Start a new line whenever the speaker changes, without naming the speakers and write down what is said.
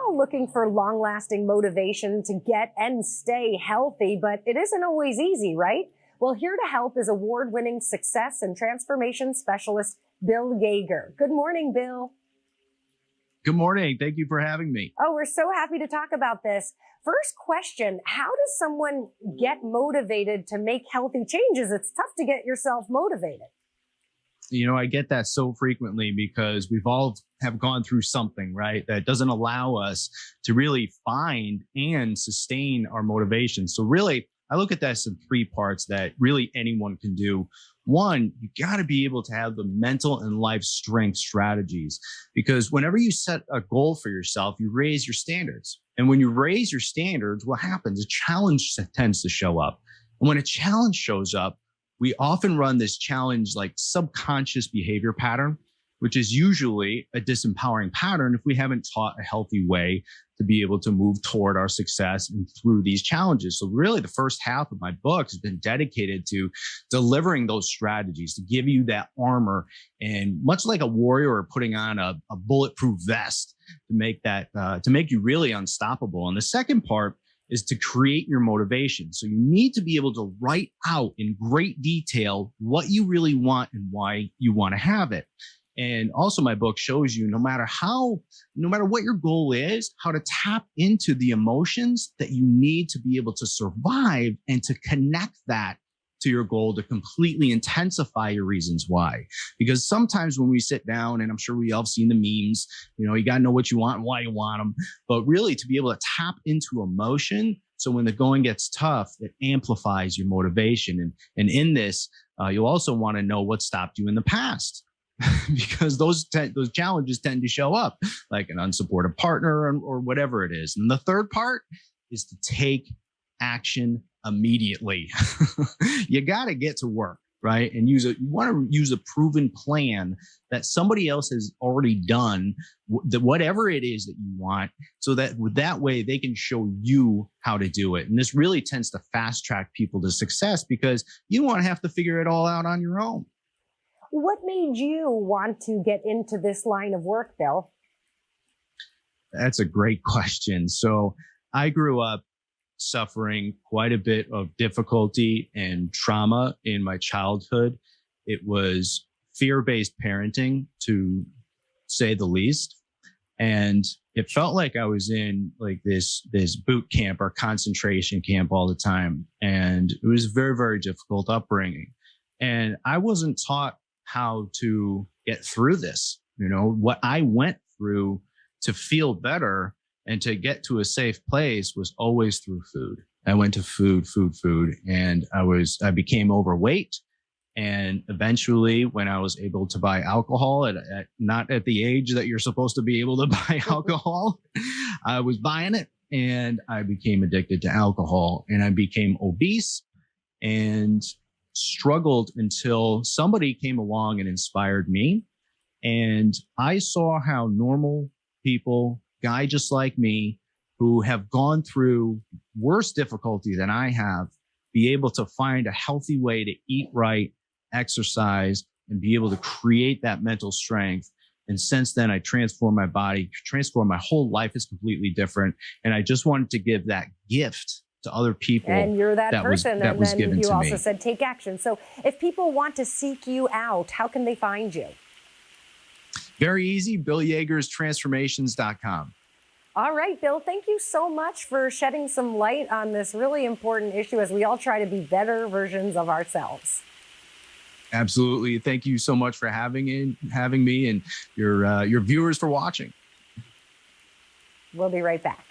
all looking for long-lasting motivation to get and stay healthy, but it isn't always easy, right? Well, here to help is award-winning success and transformation specialist Bill Yeager. Good morning, Bill.
Good morning. Thank you for having me.
Oh, we're so happy to talk about this. First question, how does someone get motivated to make healthy changes? It's tough to get yourself motivated.
You know, I get that so frequently because we've all have gone through something, right, that doesn't allow us to really find and sustain our motivation. So really, I look at this in three parts that really anyone can do. One, you got to be able to have the mental and life strength strategies, because whenever you set a goal for yourself, you raise your standards. And when you raise your standards, what happens? A challenge tends to show up. And when a challenge shows up, we often run this challenge like subconscious behavior pattern, which is usually a disempowering pattern if we haven't taught a healthy way to be able to move toward our success and through these challenges. So really the first half of my book has been dedicated to delivering those strategies to give you that armor, and much like a warrior putting on a bulletproof vest to make that, to make you really unstoppable. And the second part is to create your motivation. So you need to be able to write out in great detail what you really want and why you want to have it. And also my book shows you no matter what your goal is, how to tap into the emotions that you need to be able to survive and to connect that to your goal to completely intensify your reasons why. Because sometimes when we sit down, and I'm sure we all have seen the memes, you know, you got to know what you want and why you want them, but really to be able to tap into emotion. So when the going gets tough, it amplifies your motivation. And in this, you'll also want to know what stopped you in the past. Because those challenges tend to show up like an unsupportive partner or whatever it is. And the third part is to take action immediately. You got to get to work, right? And you want to use a proven plan that somebody else has already done, whatever it is that you want, so that that way they can show you how to do it. And this really tends to fast track people to success because you won't have to figure it all out on your own.
What made you want to get into this line of work, Bill?
That's a great question. So I grew up suffering quite a bit of difficulty and trauma in my childhood. It was fear-based parenting, to say the least. And it felt like I was in like this boot camp or concentration camp all the time. And it was very, very difficult upbringing. And I wasn't taught how to get through this. You know, what I went through to feel better and to get to a safe place was always through food. I went to food, and I became overweight. And eventually when I was able to buy alcohol not at the age that you're supposed to be able to buy alcohol, I was buying it and I became addicted to alcohol and I became obese and struggled until somebody came along and inspired me. And I saw how normal people, guy just like me, who have gone through worse difficulty than I have, be able to find a healthy way to eat right, exercise, and be able to create that mental strength. And since then, I transformed my body, transformed my whole life is completely different. And I just wanted to give that gift to other people.
And you're that person.
That was given to me.
And then you also said take action. So if people want to seek you out, how can they find you?
Very easy. BillYeagersTransformations.com.
All right, Bill, thank you so much for shedding some light on this really important issue as we all try to be better versions of ourselves.
Absolutely. Thank you so much for having me and your viewers for watching.
We'll be right back.